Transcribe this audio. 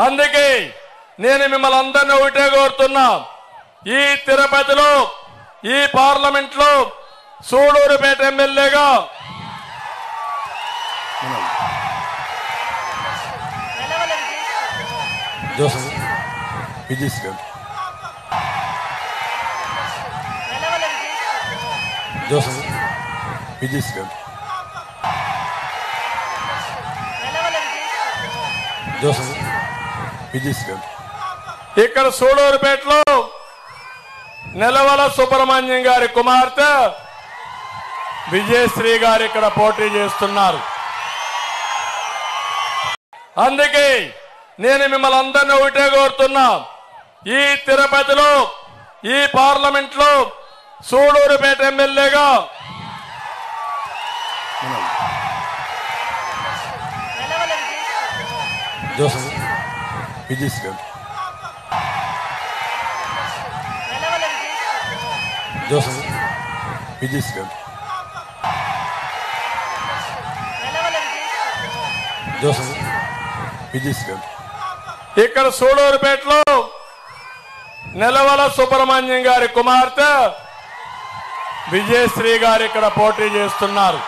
అందుకే నేను మిమ్మల్ని అందరినీ ఒకటే కోరుతున్నా, ఈ తిరుపతిలో ఈ పార్లమెంట్ లో సూళూరుపేట ఎమ్మెల్యేగా ఇక్కడ సూళూరుపేటలో నెలవల సుబ్రహ్మణ్యం గారి కుమార్తె విజయశ్రీ గారు ఇక్కడ పోటీ చేస్తున్నారు. అందుకే నేను మిమ్మల్ని అందరినీ ఒకటే కోరుతున్నా, ఈ తిరుపతిలో ఈ పార్లమెంట్ లో సూళూరుపేట ఎమ్మెల్యేగా ఇక్కడ సూళూరుపేటలో నెలవల సుబ్రహ్మణ్యం గారి కుమార్తె విజయశ్రీ గారు ఇక్కడ పోటీ చేస్తున్నారు.